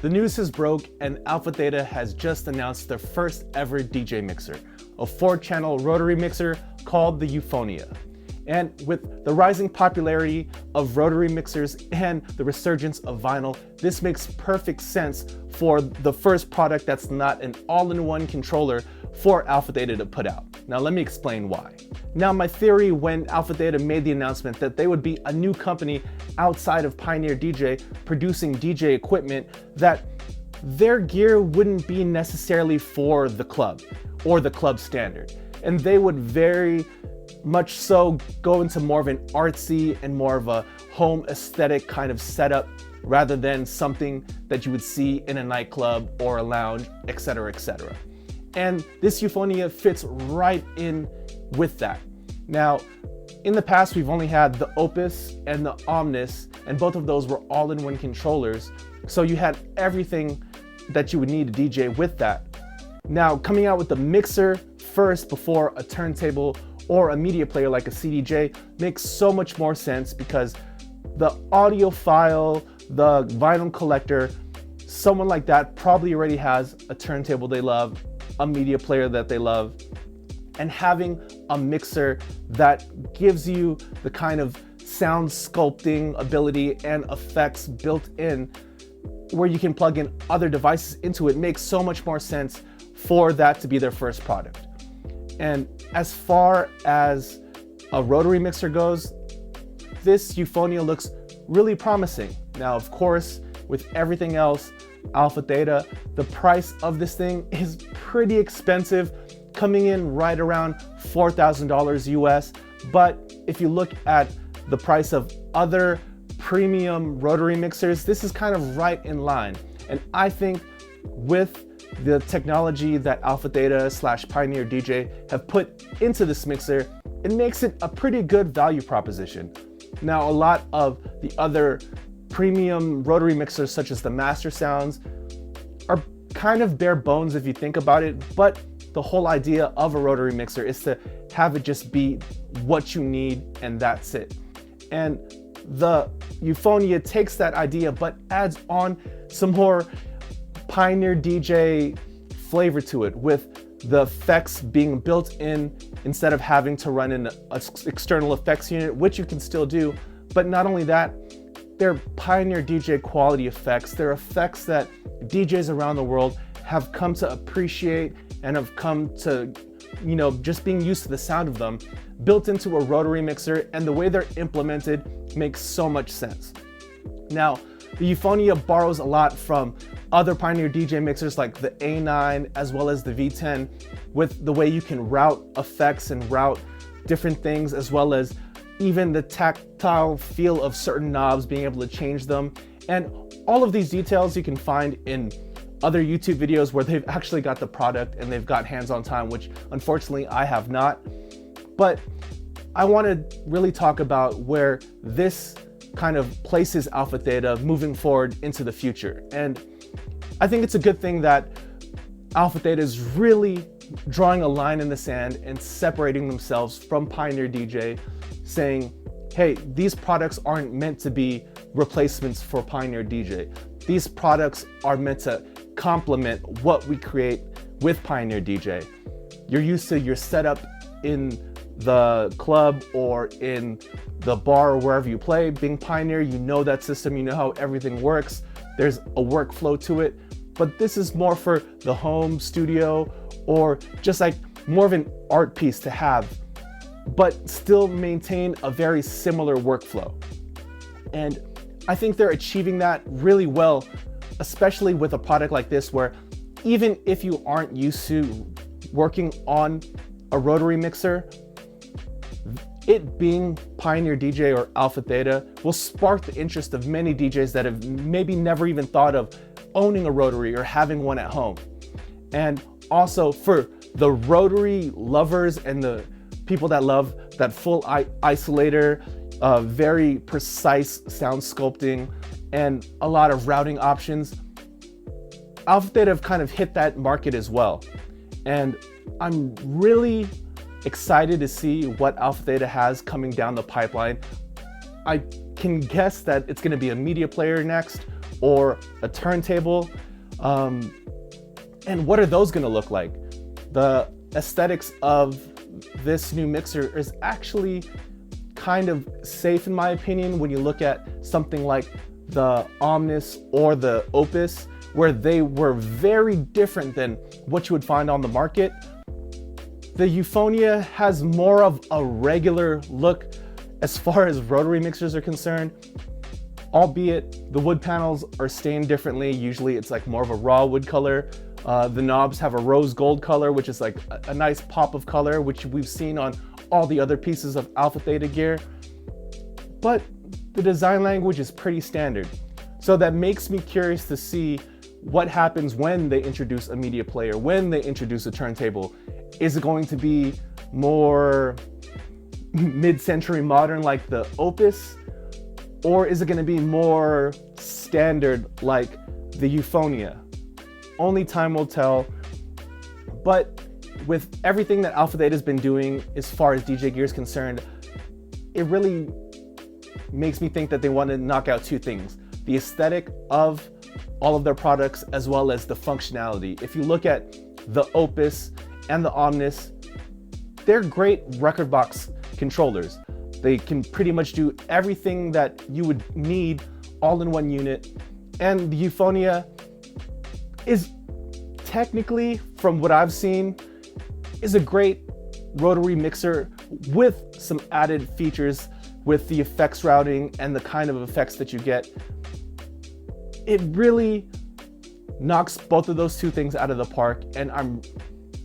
The news has broke and AlphaTheta has just announced their first ever DJ mixer, a 4-channel rotary mixer called the Euphonia. And with the rising popularity of rotary mixers and the resurgence of vinyl, this makes perfect sense for the first product that's not an all-in-one controller for AlphaTheta to put out. Now let me explain why. Now my theory when AlphaTheta made the announcement that they would be a new company outside of Pioneer DJ producing DJ equipment, that their gear wouldn't be necessarily for the club or the club standard. And they would very much so go into more of an artsy and more of a home aesthetic kind of setup rather than something that you would see in a nightclub or a lounge, etc., etc. And this Euphonia fits right in with that. Now, in the past, we've only had the Opus and the Omnis, and both of those were all-in-one controllers. So you had everything that you would need to DJ with that. Now, coming out with the mixer first before a turntable or a media player like a CDJ makes so much more sense because the audiophile, the vinyl collector, someone like that probably already has a turntable they love, a media player that they love, and having a mixer that gives you the kind of sound sculpting ability and effects built in where you can plug in other devices into it makes so much more sense for that to be their first product. And as far as a rotary mixer goes, this Euphonia looks really promising. Now, of course, with everything else, AlphaTheta, the price of this thing is pretty expensive, coming in right around $4,000 US. But if you look at the price of other premium rotary mixers, this is kind of right in line. And I think with the technology that AlphaTheta / Pioneer DJ have put into this mixer, it makes it a pretty good value proposition. Now, a lot of the other premium rotary mixers, such as the Master Sounds, are kind of bare bones if you think about it, but the whole idea of a rotary mixer is to have it just be what you need and that's it. And the Euphonia takes that idea but adds on some more Pioneer DJ flavor to it, with the effects being built in instead of having to run in an external effects unit, which you can still do. But not only that, they're Pioneer DJ quality effects. They're effects that DJs around the world have come to appreciate and have come to, just being used to the sound of them, built into a rotary mixer, and the way they're implemented makes so much sense. Now, the Euphonia borrows a lot from other Pioneer DJ mixers like the A9 as well as the V10, with the way you can route effects and route different things, as well as even the tactile feel of certain knobs, being able to change them. And all of these details you can find in other YouTube videos where they've actually got the product and they've got hands-on time, which unfortunately I have not. But I want to really talk about where this kind of places AlphaTheta moving forward into the future. And I think it's a good thing that AlphaTheta is really drawing a line in the sand and separating themselves from Pioneer DJ, saying, hey, these products aren't meant to be replacements for Pioneer DJ. These products are meant to complement what we create with Pioneer DJ. You're used to your setup in the club or in the bar or wherever you play. Being Pioneer, you know that system, you know how everything works. There's a workflow to it, but this is more for the home studio or just like more of an art piece to have, but still maintain a very similar workflow. And I think they're achieving that really well, especially with a product like this, where even if you aren't used to working on a rotary mixer, it being Pioneer DJ or AlphaTheta will spark the interest of many DJs that have maybe never even thought of owning a rotary or having one at home. And also for the rotary lovers and the people that love that full isolator, very precise sound sculpting, and a lot of routing options, AlphaTheta have kind of hit that market as well. And I'm really excited to see what AlphaTheta has coming down the pipeline. I can guess that it's going to be a media player next, or a turntable. And what are those gonna look like? The aesthetics of this new mixer is actually kind of safe in my opinion when you look at something like the Omnis or the Opus, where they were very different than what you would find on the market. The Euphonia has more of a regular look as far as rotary mixers are concerned, albeit the wood panels are stained differently. Usually it's like more of a raw wood color. The knobs have a rose gold color, which is like a nice pop of color, which we've seen on all the other pieces of AlphaTheta gear. But the design language is pretty standard. So that makes me curious to see what happens when they introduce a media player, when they introduce a turntable. Is it going to be more mid-century modern like the Opus? Or is it going to be more standard like the Euphonia? Only time will tell. But with everything that AlphaTheta has been doing as far as DJ gear is concerned, it really makes me think that they want to knock out two things: the aesthetic of all of their products as well as the functionality. If you look at the Opus and the Omnis, they're great record box controllers. They can pretty much do everything that you would need all in one unit. And the Euphonia is technically, from what I've seen, is a great rotary mixer with some added features with the effects routing and the kind of effects that you get. It really knocks both of those two things out of the park, and I'm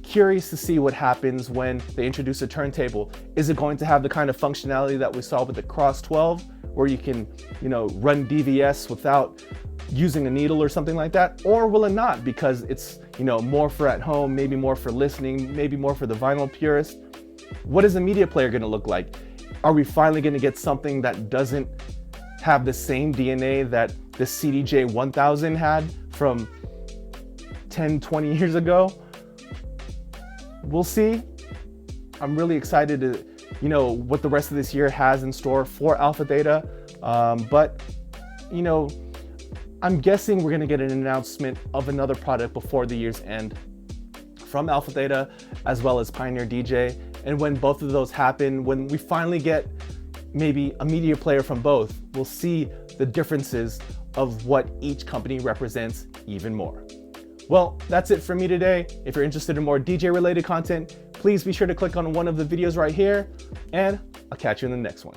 curious to see what happens when they introduce a turntable. Is it going to have the kind of functionality that we saw with the Cross 12, where you can, run DVS without using a needle or something like that? Or will it not, because it's, more for at home, maybe more for listening, maybe more for the vinyl purist? What is a media player going to look like? Are we finally going to get something that doesn't have the same DNA that the CDJ 1000 had from 10, 20 years ago? We'll see. I'm really excited to, what the rest of this year has in store for AlphaTheta. But, I'm guessing we're gonna get an announcement of another product before the year's end from AlphaTheta as well as Pioneer DJ. And when both of those happen, when we finally get maybe a media player from both, we'll see the differences of what each company represents even more. Well, that's it for me today. If you're interested in more DJ related content, please be sure to click on one of the videos right here, and I'll catch you in the next one.